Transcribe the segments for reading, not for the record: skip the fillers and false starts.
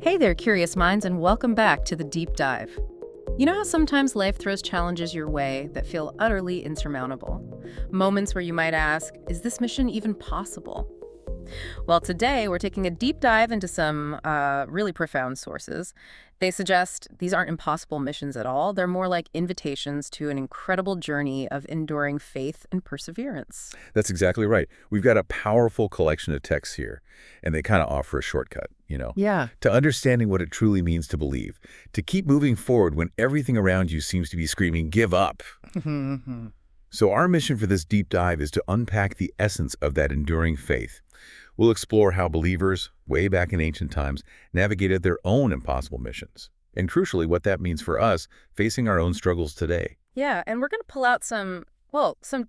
Hey there, curious minds, and welcome back to the Deep Dive. You know how sometimes life throws challenges your way that feel utterly insurmountable? Moments where you might ask, is this mission even possible? Well, today we're taking a deep dive into some really profound sources. They suggest these aren't impossible missions at all. They're more like invitations to an incredible journey of enduring faith and perseverance. That's exactly right. We've got a powerful collection of texts here, and they kind of offer a shortcut, Yeah. to understanding what it truly means to believe, to keep moving forward when everything around you seems to be screaming, give up. So our mission for this deep dive is to unpack the essence of that enduring faith. We'll explore how believers, way back in ancient times, navigated their own impossible missions, and crucially, what that means for us facing our own struggles today. Yeah, and we're going to pull out some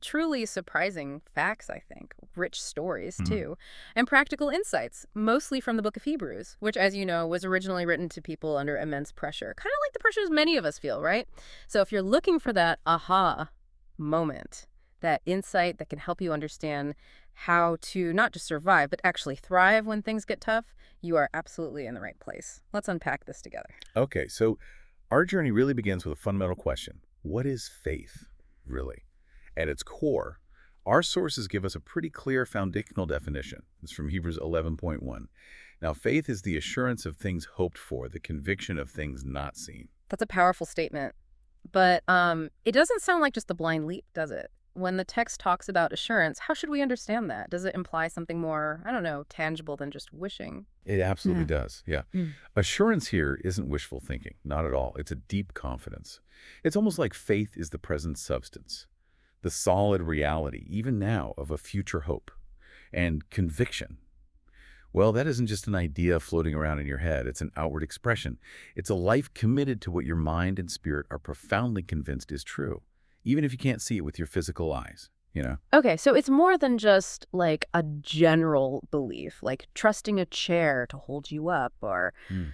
truly surprising facts, I think, rich stories, too, and practical insights, mostly from the book of Hebrews, which, as you know, was originally written to people under immense pressure, kind of like the pressures many of us feel, right? So if you're looking for that aha moment, that insight that can help you understand how to not just survive, but actually thrive when things get tough, you are absolutely in the right place. Let's unpack this together. Okay, so our journey really begins with a fundamental question. What is faith, really? At its core, our sources give us a pretty clear foundational definition. It's from Hebrews 11:1. Now, faith is the assurance of things hoped for, the conviction of things not seen. That's a powerful statement. But it doesn't sound like just a blind leap, does it? When the text talks about assurance, how should we understand that? Does it imply something more, I don't know, tangible than just wishing? It absolutely does, yeah. Mm. Assurance here isn't wishful thinking, not at all. It's a deep confidence. It's almost like faith is the present substance, the solid reality, even now, of a future hope. And conviction, well, that isn't just an idea floating around in your head. It's an outward expression. It's a life committed to what your mind and spirit are profoundly convinced is true, even if you can't see it with your physical eyes. Okay, so it's more than just like a general belief, like trusting a chair to hold you up Hmm.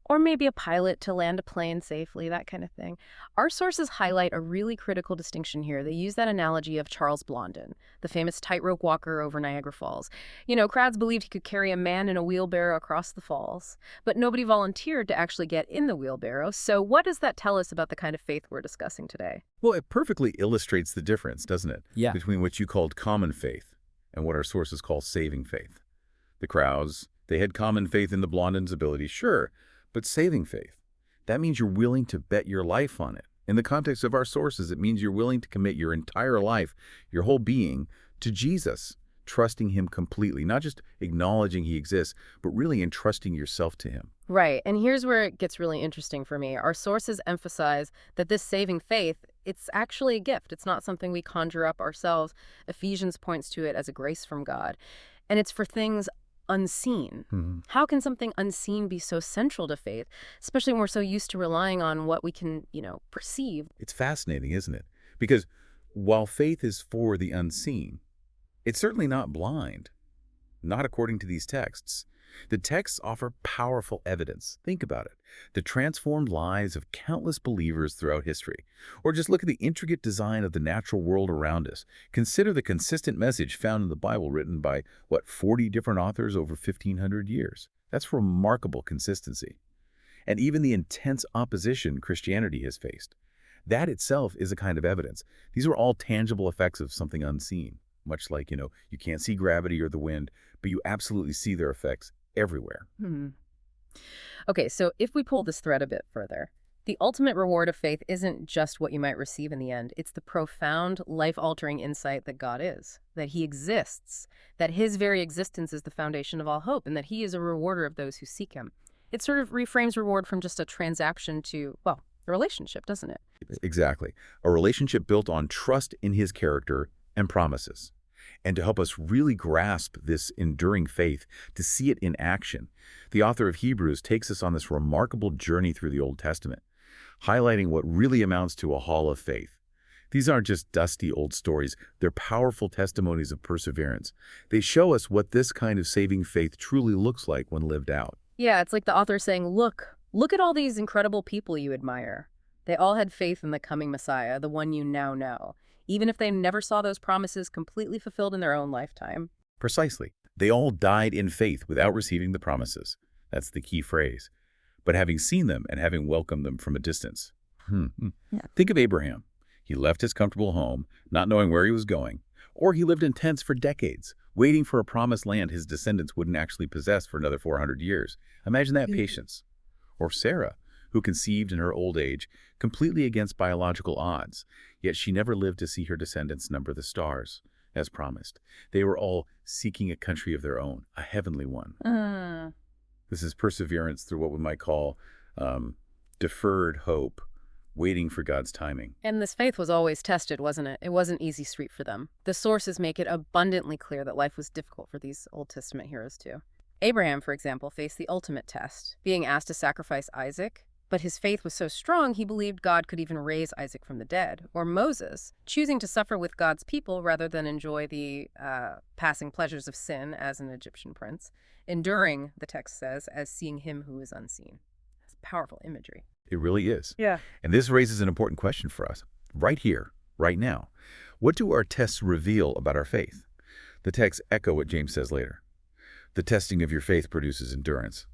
or maybe a pilot to land a plane safely, that kind of thing. Our sources highlight a really critical distinction here. They use that analogy of Charles Blondin, the famous tightrope walker over Niagara Falls. You know, crowds believed he could carry a man in a wheelbarrow across the falls, but nobody volunteered to actually get in the wheelbarrow. So what does that tell us about the kind of faith we're discussing today? Well, it perfectly illustrates the difference, doesn't it? Yeah. Between what you called common faith and what our sources call saving faith. The crowds, they had common faith in the Blondin's ability, sure, but saving faith, that means you're willing to bet your life on it. In the context of our sources, it means you're willing to commit your entire life, your whole being, to Jesus, trusting him completely, not just acknowledging he exists, but really entrusting yourself to him. Right, and here's where it gets really interesting for me. Our sources emphasize that this saving faith, it's actually a gift. It's not something we conjure up ourselves. Ephesians points to it as a grace from God, and it's for things unseen. How can something unseen be so central to faith, especially when we're so used to relying on what we can, perceive? It's fascinating, isn't it? Because while faith is for the unseen, it's certainly not blind, not according to these texts. The texts offer powerful evidence. Think about it. The transformed lives of countless believers throughout history. Or just look at the intricate design of the natural world around us. Consider the consistent message found in the Bible written by, 40 different authors over 1,500 years. That's remarkable consistency. And even the intense opposition Christianity has faced. That itself is a kind of evidence. These are all tangible effects of something unseen. Much like, you can't see gravity or the wind, but you absolutely see their effects everywhere. Okay, so if we pull this thread a bit further, the ultimate reward of faith isn't just what you might receive in the end. It's the profound, life-altering insight that God is, that he exists, that his very existence is the foundation of all hope, and that he is a rewarder of those who seek him. It sort of reframes reward from just a transaction to, a relationship, doesn't it? Exactly. A relationship built on trust in his character and promises. And to help us really grasp this enduring faith, to see it in action, the author of Hebrews takes us on this remarkable journey through the Old Testament, highlighting what really amounts to a hall of faith. These aren't just dusty old stories. They're powerful testimonies of perseverance. They show us what this kind of saving faith truly looks like when lived out. Yeah, it's like the author saying, look at all these incredible people you admire. They all had faith in the coming Messiah, the one you now know, even if they never saw those promises completely fulfilled in their own lifetime. Precisely. They all died in faith without receiving the promises. That's the key phrase. but having seen them and having welcomed them from a distance. Yeah. Think of Abraham. He left his comfortable home, not knowing where he was going, or he lived in tents for decades, waiting for a promised land his descendants wouldn't actually possess for another 400 years. Imagine that patience. Or Sarah, who conceived in her old age, completely against biological odds, yet she never lived to see her descendants number the stars, as promised. They were all seeking a country of their own, a heavenly one. This is perseverance through what we might call deferred hope, waiting for God's timing. And this faith was always tested, wasn't it? It wasn't easy street for them. The sources make it abundantly clear that life was difficult for these Old Testament heroes too. Abraham, for example, faced the ultimate test, being asked to sacrifice Isaac, but his faith was so strong he believed God could even raise Isaac from the dead. Or Moses, choosing to suffer with God's people rather than enjoy the passing pleasures of sin as an Egyptian prince, enduring, the text says, as seeing him who is unseen. That's powerful imagery. It really is. Yeah. And this raises an important question for us, right here, right now. What do our tests reveal about our faith? The texts echo what James says later. The testing of your faith produces endurance.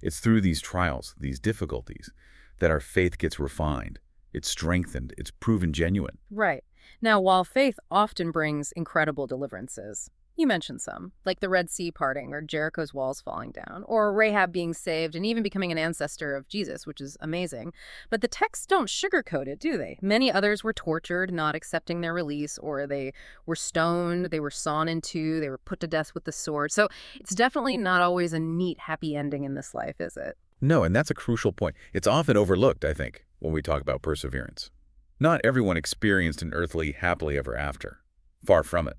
It's through these trials, these difficulties, that our faith gets refined. It's strengthened. It's proven genuine. Right. Now, while faith often brings incredible deliverances, you mentioned some, like the Red Sea parting or Jericho's walls falling down, or Rahab being saved and even becoming an ancestor of Jesus, which is amazing. But the texts don't sugarcoat it, do they? Many others were tortured, not accepting their release, or they were stoned, they were sawn in two, they were put to death with the sword. So it's definitely not always a neat, happy ending in this life, is it? No, and that's a crucial point. It's often overlooked, I think, when we talk about perseverance. Not everyone experienced an earthly happily ever after. Far from it.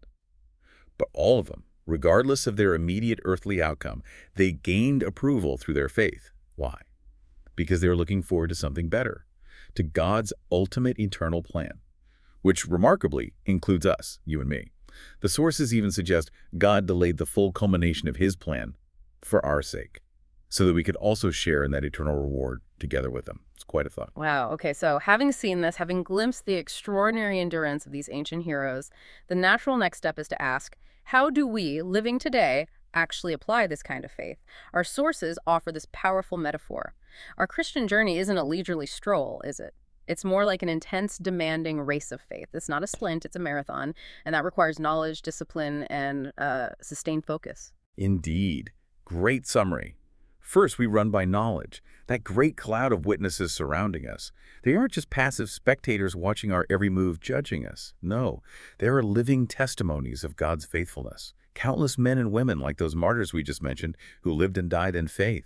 But all of them, regardless of their immediate earthly outcome, they gained approval through their faith. Why? Because they were looking forward to something better, to God's ultimate eternal plan, which remarkably includes us, you and me. The sources even suggest God delayed the full culmination of his plan for our sake, so that we could also share in that eternal reward together with them. It's quite a thought. Wow. Okay, so having seen this, having glimpsed the extraordinary endurance of these ancient heroes, the natural next step is to ask, how do we, living today, actually apply this kind of faith? Our sources offer this powerful metaphor. Our Christian journey isn't a leisurely stroll, is it? It's more like an intense, demanding race of faith. It's not a sprint, it's a marathon, and that requires knowledge, discipline, and sustained focus. Indeed. Great summary. First, we run by knowledge, that great cloud of witnesses surrounding us. They aren't just passive spectators watching our every move judging us. No, they are living testimonies of God's faithfulness. Countless men and women like those martyrs we just mentioned who lived and died in faith.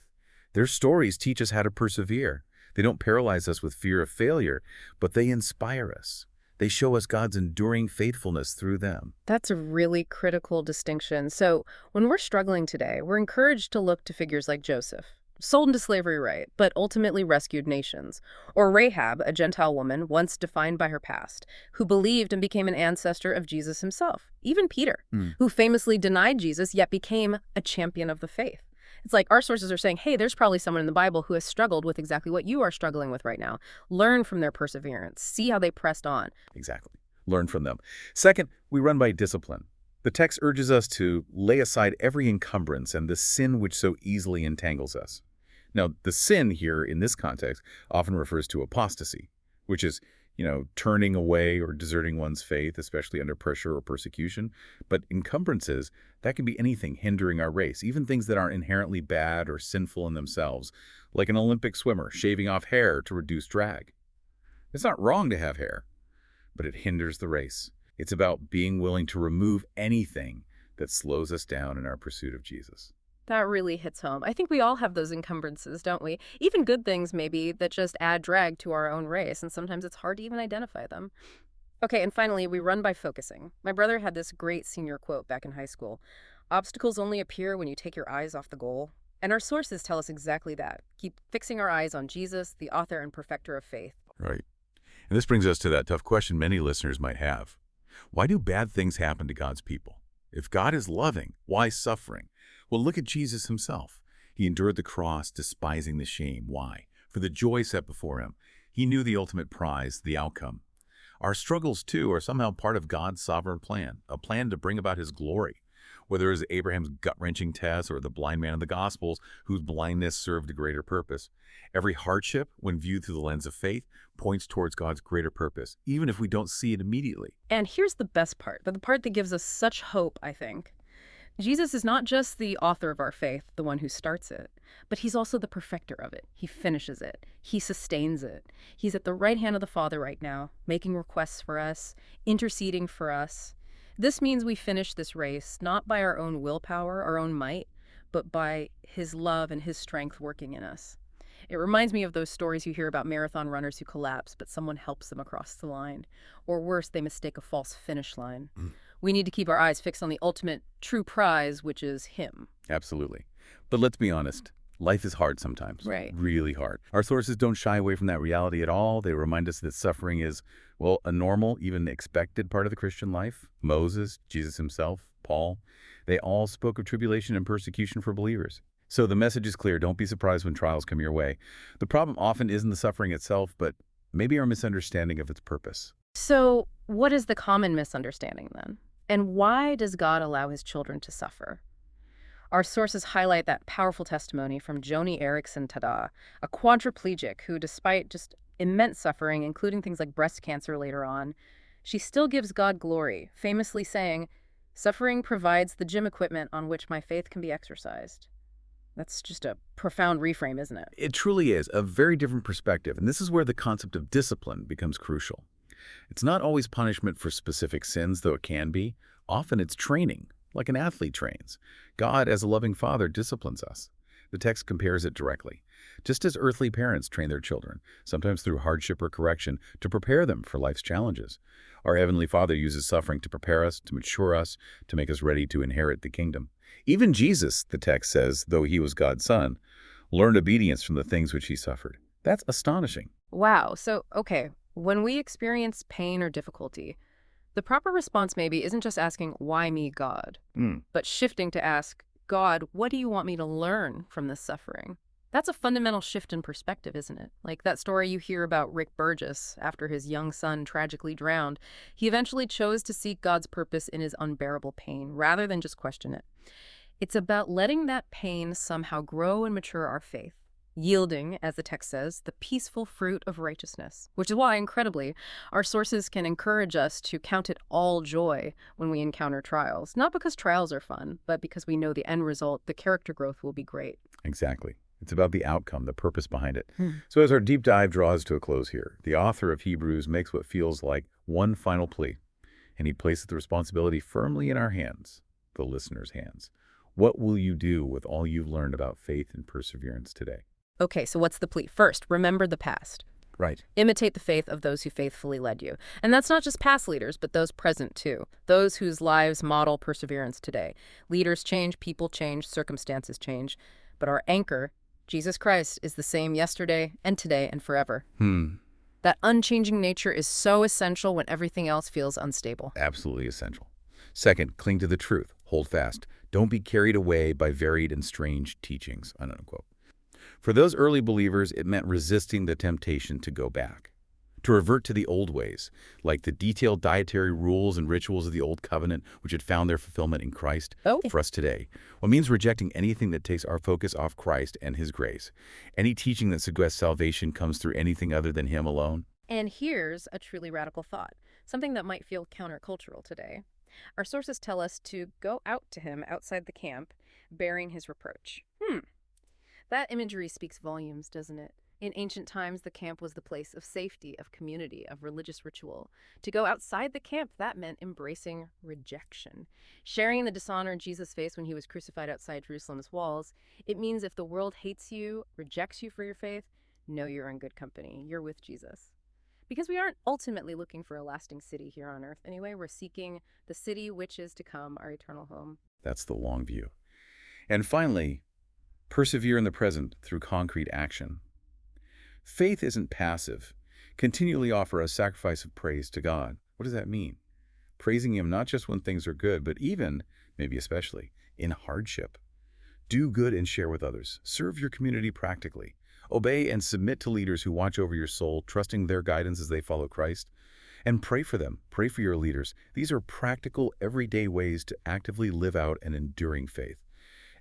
Their stories teach us how to persevere. They don't paralyze us with fear of failure, but they inspire us. They show us God's enduring faithfulness through them. That's a really critical distinction. So when we're struggling today, we're encouraged to look to figures like Joseph, sold into slavery, right, but ultimately rescued nations. Or Rahab, a Gentile woman once defined by her past, who believed and became an ancestor of Jesus himself. Even Peter, who famously denied Jesus, yet became a champion of the faith. It's like our sources are saying, hey, there's probably someone in the Bible who has struggled with exactly what you are struggling with right now. Learn from their perseverance. See how they pressed on. Exactly. Learn from them. Second, we run by discipline. The text urges us to lay aside every encumbrance and the sin which so easily entangles us. Now, the sin here in this context often refers to apostasy, which is, turning away or deserting one's faith, especially under pressure or persecution. But encumbrances, that can be anything hindering our race, even things that aren't inherently bad or sinful in themselves, like an Olympic swimmer shaving off hair to reduce drag. It's not wrong to have hair, but it hinders the race. It's about being willing to remove anything that slows us down in our pursuit of Jesus. That really hits home. I think we all have those encumbrances, don't we? Even good things, maybe, that just add drag to our own race, and sometimes it's hard to even identify them. Okay, and finally, we run by focusing. My brother had this great senior quote back in high school. Obstacles only appear when you take your eyes off the goal. And our sources tell us exactly that. Keep fixing our eyes on Jesus, the author and perfecter of faith. Right. And this brings us to that tough question many listeners might have. Why do bad things happen to God's people? If God is loving, why suffering? Well, look at Jesus himself. He endured the cross, despising the shame. Why? For the joy set before him. He knew the ultimate prize, the outcome. Our struggles, too, are somehow part of God's sovereign plan, a plan to bring about his glory. whether it was Abraham's gut-wrenching test or the blind man in the Gospels whose blindness served a greater purpose. Every hardship, when viewed through the lens of faith, points towards God's greater purpose, even if we don't see it immediately. And here's the best part, but the part that gives us such hope, I think. Jesus is not just the author of our faith, the one who starts it, but he's also the perfecter of it. He finishes it. He sustains it. He's at the right hand of the Father right now, making requests for us, interceding for us. This means we finish this race not by our own willpower, our own might, but by his love and his strength working in us. It reminds me of those stories you hear about marathon runners who collapse, but someone helps them across the line. Or worse, they mistake a false finish line. We need to keep our eyes fixed on the ultimate true prize, which is him. Absolutely. But let's be honest. Life is hard sometimes. Right. Really hard. Our sources don't shy away from that reality at all. They remind us that suffering is, well, a normal, even expected part of the Christian life. Moses, Jesus himself, Paul, they all spoke of tribulation and persecution for believers. So the message is clear. Don't be surprised when trials come your way. The problem often isn't the suffering itself, but maybe our misunderstanding of its purpose. So what is the common misunderstanding then? And why does God allow his children to suffer? Our sources highlight that powerful testimony from Joni Eareckson Tada, a quadriplegic who, despite just immense suffering, including things like breast cancer later on, she still gives God glory, famously saying, "Suffering provides the gym equipment on which my faith can be exercised." That's just a profound reframe, isn't it? It truly is a very different perspective, and this is where the concept of discipline becomes crucial. It's not always punishment for specific sins, though it can be. Often it's training, like an athlete trains. God, as a loving father, disciplines us. The text compares it directly. Just as earthly parents train their children, sometimes through hardship or correction, to prepare them for life's challenges. Our Heavenly Father uses suffering to prepare us, to mature us, to make us ready to inherit the kingdom. Even Jesus, the text says, though he was God's son, learned obedience from the things which he suffered. That's astonishing. Wow. So, okay, when we experience pain or difficulty, the proper response maybe isn't just asking, "Why me, God?" But shifting to ask, "God, what do you want me to learn from this suffering?" That's a fundamental shift in perspective, isn't it? Like that story you hear about Rick Burgess after his young son tragically drowned. He eventually chose to seek God's purpose in his unbearable pain rather than just question it. It's about letting that pain somehow grow and mature our faith, yielding, as the text says, the peaceful fruit of righteousness, which is why, incredibly, our sources can encourage us to count it all joy when we encounter trials, not because trials are fun, but because we know the end result, the character growth will be great. Exactly. It's about the outcome, the purpose behind it. So as our deep dive draws to a close here, the author of Hebrews makes what feels like one final plea, and he places the responsibility firmly in our hands, the listener's hands. What will you do with all you've learned about faith and perseverance today? Okay, so what's the plea? First, remember the past. Right. Imitate the faith of those who faithfully led you. And that's not just past leaders, but those present too. Those whose lives model perseverance today. Leaders change, people change, circumstances change. But our anchor, Jesus Christ, is the same yesterday and today and forever. That unchanging nature is so essential when everything else feels unstable. Absolutely essential. Second, cling to the truth. Hold fast. Don't be carried away by varied and strange teachings, unquote. For those early believers, it meant resisting the temptation to go back, to revert to the old ways, like the detailed dietary rules and rituals of the Old Covenant, which had found their fulfillment in Christ. For us today, what means rejecting anything that takes our focus off Christ and his grace. Any teaching that suggests salvation comes through anything other than him alone. And here's a truly radical thought, something that might feel countercultural today. Our sources tell us to go out to him outside the camp, bearing his reproach. That imagery speaks volumes, doesn't it? In ancient times, the camp was the place of safety, of community, of religious ritual. To go outside the camp, that meant embracing rejection. Sharing the dishonor Jesus faced when he was crucified outside Jerusalem's walls, it means if the world hates you, rejects you for your faith, know you're in good company. You're with Jesus. Because we aren't ultimately looking for a lasting city here on earth. Anyway, we're seeking the city which is to come, our eternal home. That's the long view. And finally, persevere in the present through concrete action. Faith isn't passive. Continually offer a sacrifice of praise to God. What does that mean? Praising him not just when things are good, but even, maybe especially, in hardship. Do good and share with others. Serve your community practically. Obey and submit to leaders who watch over your soul, trusting their guidance as they follow Christ. And pray for them. Pray for your leaders. These are practical, everyday ways to actively live out an enduring faith,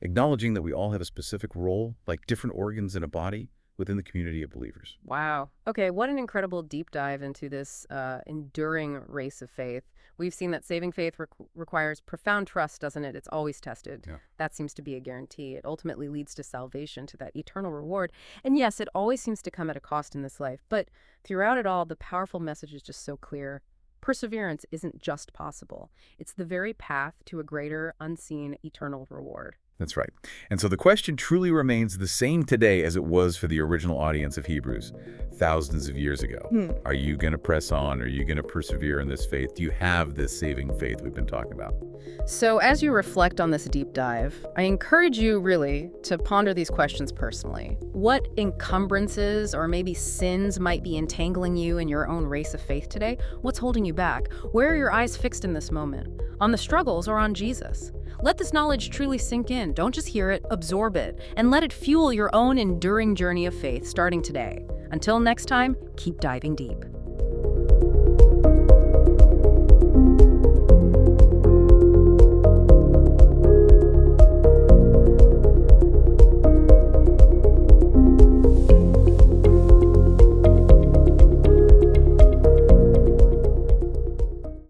acknowledging that we all have a specific role, like different organs in a body, within the community of believers. Wow. Okay, what an incredible deep dive into this enduring race of faith. We've seen that saving faith requires profound trust, doesn't it? It's always tested. Yeah. That seems to be a guarantee. It ultimately leads to salvation, to that eternal reward. And yes, it always seems to come at a cost in this life. But throughout it all, the powerful message is just so clear. Perseverance isn't just possible. It's the very path to a greater, unseen, eternal reward. That's right. And so the question truly remains the same today as it was for the original audience of Hebrews thousands of years ago. Are you going to press on? Are you going to persevere in this faith? Do you have this saving faith we've been talking about? So as you reflect on this deep dive, I encourage you really to ponder these questions personally. What encumbrances or maybe sins might be entangling you in your own race of faith today? What's holding you back? Where are your eyes fixed in this moment? On the struggles or on Jesus? Let this knowledge truly sink in. Don't just hear it, absorb it, and let it fuel your own enduring journey of faith starting today. Until next time, keep diving deep.